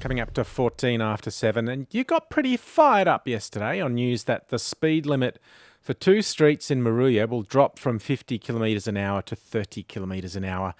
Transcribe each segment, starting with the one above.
Coming up to 14 after 7, and you got pretty fired up yesterday on news that the speed limit for two streets in Moruya will drop from 50 kilometres an hour to 30 kilometres an hour.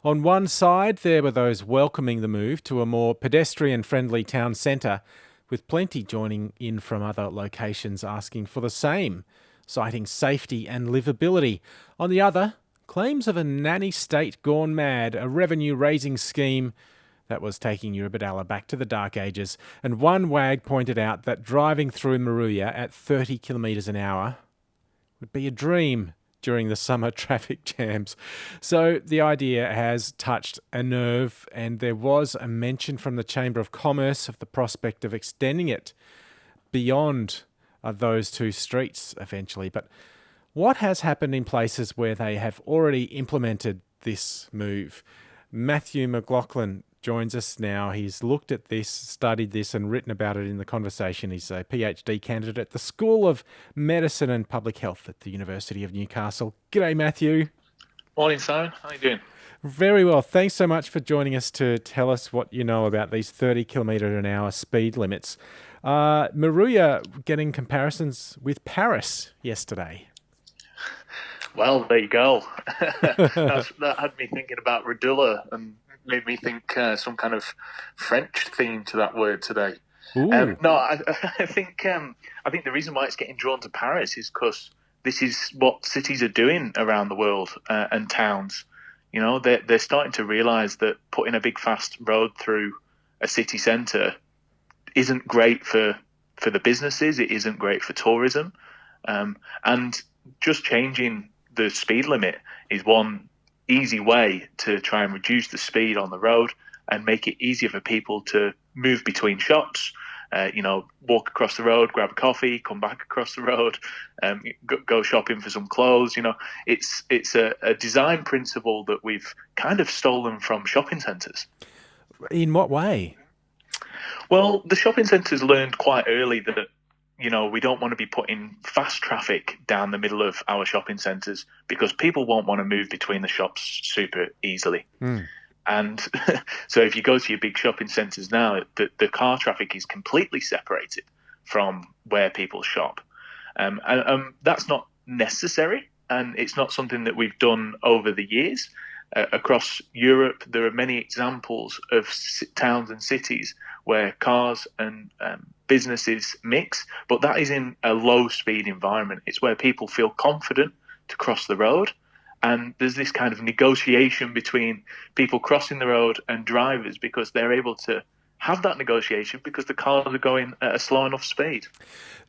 On one side, there were those welcoming the move to a more pedestrian-friendly town centre, with plenty joining in from other locations asking for the same, citing safety and livability. On the other, claims of a nanny state gone mad, a revenue-raising scheme that was taking Eurobodalla back to the dark ages. And one wag pointed out that driving through Moruya at 30 kilometres an hour would be a dream during the summer traffic jams. So the idea has touched a nerve, and there was a mention from the Chamber of Commerce of the prospect of extending it beyond those two streets eventually. But what has happened in places where they have already implemented this move? Matthew McLaughlin joins us now. He's looked at this, studied this and written about it in The Conversation. He's a PhD candidate at the School of Medicine and Public Health at the University of Newcastle. G'day, Matthew. Morning, Simon. How are you doing? Very well. Thanks so much for joining us to tell us what you know about these 30 kilometre an hour speed limits. Moruya getting comparisons with Paris yesterday. Well, there you go. That had me thinking about Radula and made me think some kind of French theme to that word today. I think the reason why it's getting drawn to Paris is because this is what cities are doing around the world and towns. You know, they're starting to realise that putting a big fast road through a city centre isn't great for the businesses. It isn't great for tourism, and just changing the speed limit is one easy way to try and reduce the speed on the road and make it easier for people to move between shops, walk across the road, grab a coffee, come back across the road, go shopping for some clothes. You know, it's a design principle that we've kind of stolen from shopping centres. In what way? Well, the shopping centres learned quite early that, you know, we don't want to be putting fast traffic down the middle of our shopping centres because people won't want to move between the shops super easily. And so if you go to your big shopping centres now, the car traffic is completely separated from where people shop. And that's not necessary, and it's not something that we've done over the years. Across Europe, there are many examples of towns and cities where cars and businesses mix, but that is in a low-speed environment. It's where people feel confident to cross the road, and there's this kind of negotiation between people crossing the road and drivers because they're able to have that negotiation because the cars are going at a slow enough speed.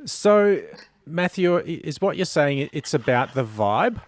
So, Matthew, is what you're saying it's about the vibe?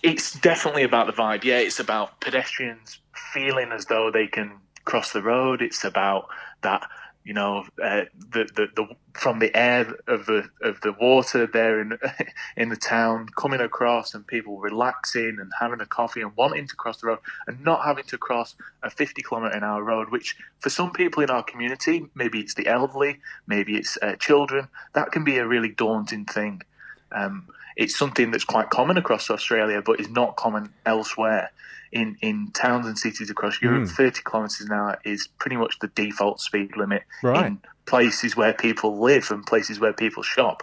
It's definitely about the vibe. Yeah, it's about pedestrians feeling as though they can cross the road. It's about that, you know, the from the air of the water there in the town coming across, and people relaxing and having a coffee and wanting to cross the road and not having to cross a 50-kilometre-an-hour road, which for some people in our community, maybe it's the elderly, maybe it's children, that can be a really daunting thing. It's something that's quite common across Australia, but is not common elsewhere. In towns and cities across Europe, 30 kilometres an hour is pretty much the default speed limit in places where people live and places where people shop.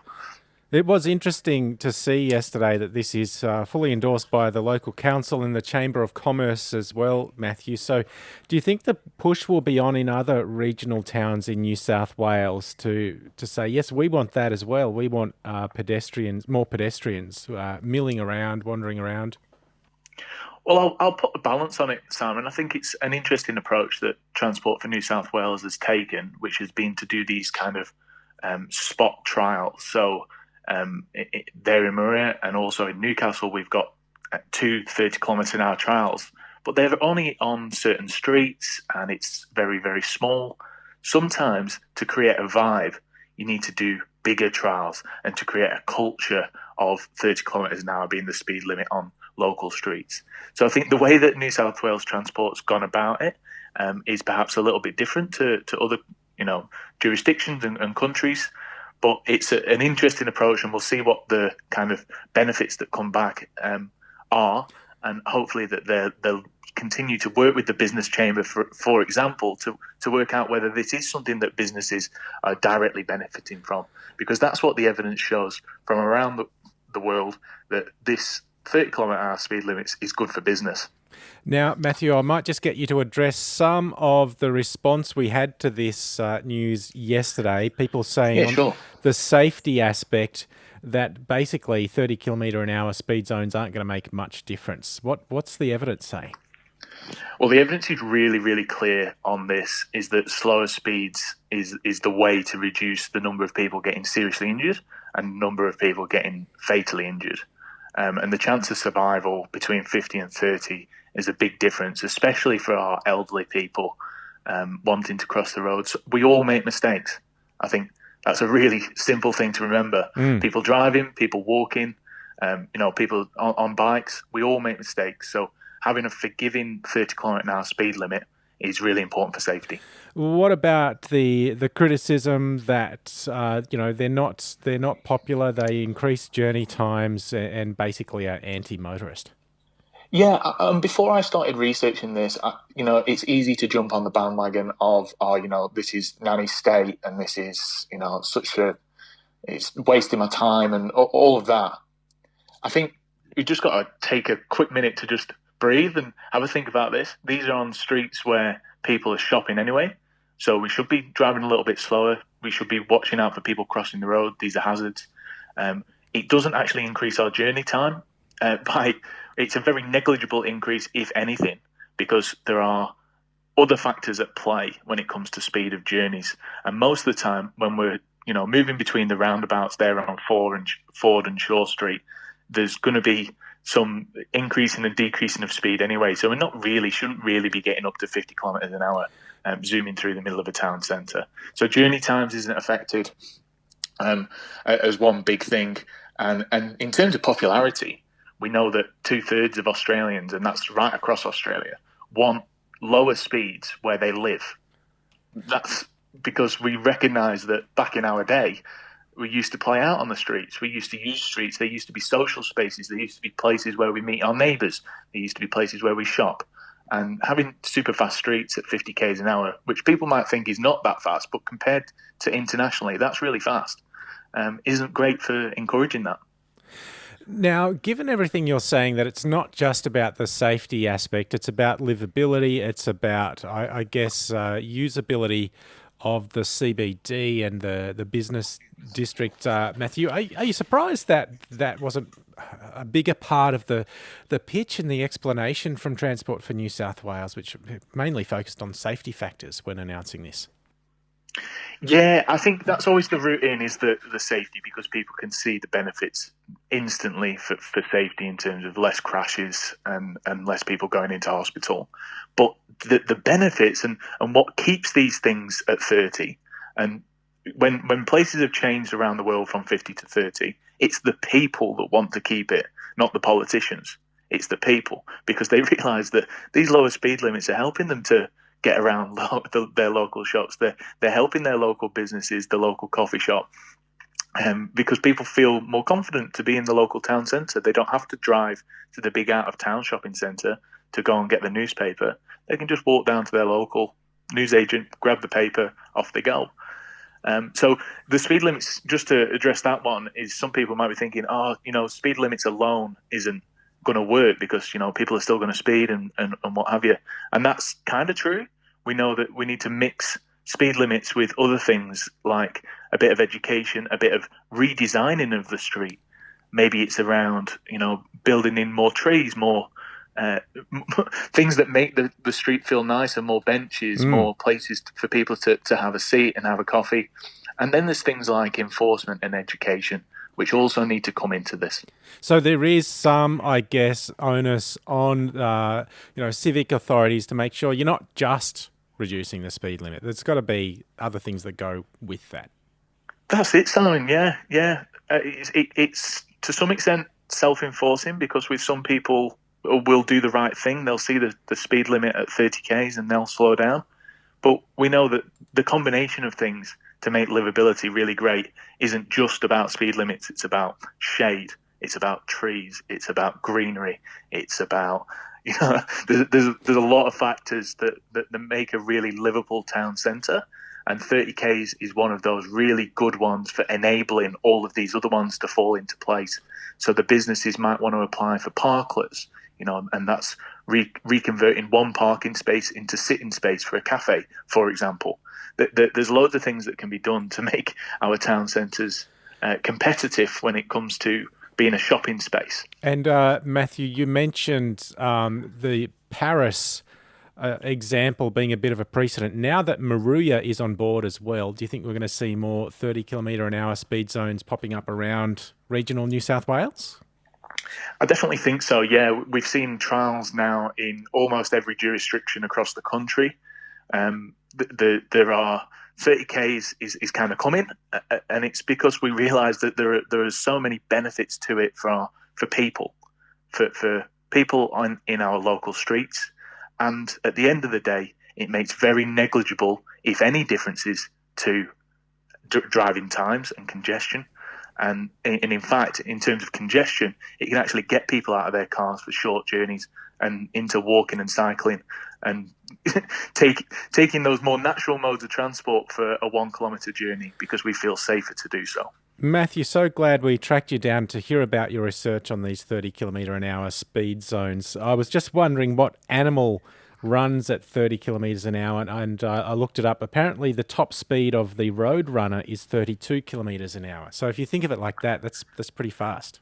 It was interesting to see yesterday that this is fully endorsed by the local council and the Chamber of Commerce as well, Matthew. So do you think the push will be on in other regional towns in New South Wales to say, yes, we want that as well. We want more pedestrians milling around, wandering around? Well, I'll put a balance on it, Simon. I think it's an interesting approach that Transport for New South Wales has taken, which has been to do these kind of spot trials. So there in Moruya and also in Newcastle, we've got two 30-kilometre-an-hour trials, but they're only on certain streets and it's very, very small. Sometimes to create a vibe, you need to do bigger trials and to create a culture of 30 kilometres an hour being the speed limit on local streets. So I think the way that New South Wales Transport's gone about it is perhaps a little bit different to other, jurisdictions and countries. But it's an interesting approach, and we'll see what the kind of benefits that come back are. and hopefully that they'll continue to work with the business chamber, for example, to work out whether this is something that businesses are directly benefiting from, because that's what the evidence shows from around the world, that this 30-kilometre-hour speed limit is good for business. Now, Matthew, I might just get you to address some of the response we had to this news yesterday. People saying on the safety aspect that basically 30-kilometre-an-hour speed zones aren't going to make much difference. What's the evidence say? Well, the evidence is really, really clear on this, is that slower speeds is the way to reduce the number of people getting seriously injured and number of people getting fatally injured. And the chance of survival between 50 and 30 is a big difference, especially for our elderly people wanting to cross the roads. We all make mistakes. I think that's a really simple thing to remember. People driving, people walking, people on bikes, we all make mistakes. So having a forgiving 30-kilometre-an-hour speed limit is really important for safety. What about the criticism that they're not popular, they increase journey times and basically are anti-motorist? Yeah, before I started researching this, it's easy to jump on the bandwagon of, this is nanny state and this is, it's wasting my time and all of that. I think you just got to take a quick minute to just breathe and have a think about this. These are on streets where people are shopping anyway, so we should be driving a little bit slower. We should be watching out for people crossing the road. These are hazards. It doesn't actually increase our journey time it's a very negligible increase, if anything, because there are other factors at play when it comes to speed of journeys. And most of the time, when we're moving between the roundabouts there on Ford and Shaw Street, there's going to be some increasing and decreasing of speed anyway. So we shouldn't really be getting up to 50 kilometres an hour zooming through the middle of a town centre. So journey times isn't affected as one big thing. And in terms of popularity, we know that 2/3 of Australians, and that's right across Australia, want lower speeds where they live. That's because we recognise that back in our day, we used to play out on the streets. We used to use streets. They used to be social spaces. They used to be places where we meet our neighbours. They used to be places where we shop. And having super fast streets at 50 k's an hour, which people might think is not that fast, but compared to internationally, that's really fast, isn't great for encouraging that. Now, given everything you're saying, that it's not just about the safety aspect, it's about livability, it's about, I guess, usability of the CBD and the business district. Matthew, are you surprised that wasn't a bigger part of the pitch and the explanation from Transport for New South Wales, which mainly focused on safety factors when announcing this? Yeah, I think that's always the route in, is the safety, because people can see the benefits instantly for safety in terms of less crashes and less people going into hospital. But the benefits and what keeps these things at 30, and when places have changed around the world from 50 to 30, it's the people that want to keep it, not the politicians. It's the people, because they realise that these lower speed limits are helping them to get around their local shops. They're helping their local businesses, the local coffee shop, because people feel more confident to be in the local town centre. They don't have to drive to the big out-of-town shopping centre to go and get the newspaper. They can just walk down to their local newsagent, grab the paper, off they go. So the speed limits, just to address that one, is some people might be thinking, speed limits alone isn't going to work because people are still going to speed and what have you, and that's kind of true. We know that we need to mix speed limits with other things, like a bit of education, a bit of redesigning of the street. Maybe it's around building in more trees, more things that make the street feel nicer, more benches, more places for people to have a seat and have a coffee. And then there's things like enforcement and education, which also need to come into this. So there is some, I guess, onus on civic authorities to make sure you're not just reducing the speed limit. There's got to be other things that go with that. That's it, Simon. Yeah. It's to some extent self-enforcing, because with some people will do the right thing. They'll see the speed limit at 30 k's and they'll slow down. But we know that the combination of things to make livability really great isn't just about speed limits. It's about shade. It's about trees. It's about greenery. It's about, there's a lot of factors that make a really livable town centre. And 30Ks is one of those really good ones for enabling all of these other ones to fall into place. So the businesses might want to apply for parklets, and that's reconverting one parking space into sitting space for a cafe, for example. There's loads of things that can be done to make our town centres competitive when it comes to being a shopping space. And Matthew, you mentioned the Paris example being a bit of a precedent. Now that Maruya is on board as well, do you think we're going to see more 30 kilometre an hour speed zones popping up around regional New South Wales? I definitely think so, yeah. We've seen trials now in almost every jurisdiction across the country. There are 30Ks is kind of coming, and it's because we realise that there are so many benefits to it for people, for people in our local streets, and at the end of the day, it makes very negligible, if any, differences to driving times and congestion. And in fact, in terms of congestion, it can actually get people out of their cars for short journeys and into walking and cycling and taking those more natural modes of transport for a 1 kilometre journey because we feel safer to do so. Matthew, so glad we tracked you down to hear about your research on these 30 kilometre an hour speed zones. I was just wondering what animal runs at 30 kilometres an hour, and I looked it up. Apparently, the top speed of the road runner is 32 kilometres an hour. So if you think of it like that, that's pretty fast.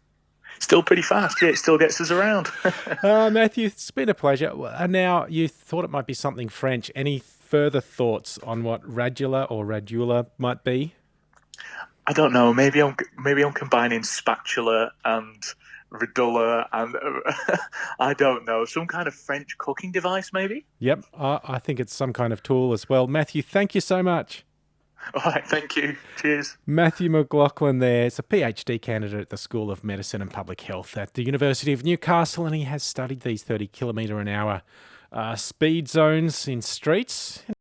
Still pretty fast, yeah. It still gets us around. Matthew, it's been a pleasure. Now, you thought it might be something French. Any further thoughts on what radula might be? I don't know. Maybe I'm combining spatula and radula and I don't know, some kind of French cooking device, maybe. Yep, I think it's some kind of tool as well. Matthew, thank you so much. All right, thank you. Cheers. Matthew McLaughlin there is a PhD candidate at the School of Medicine and Public Health at the University of Newcastle, and he has studied these 30 kilometre an hour speed zones in streets.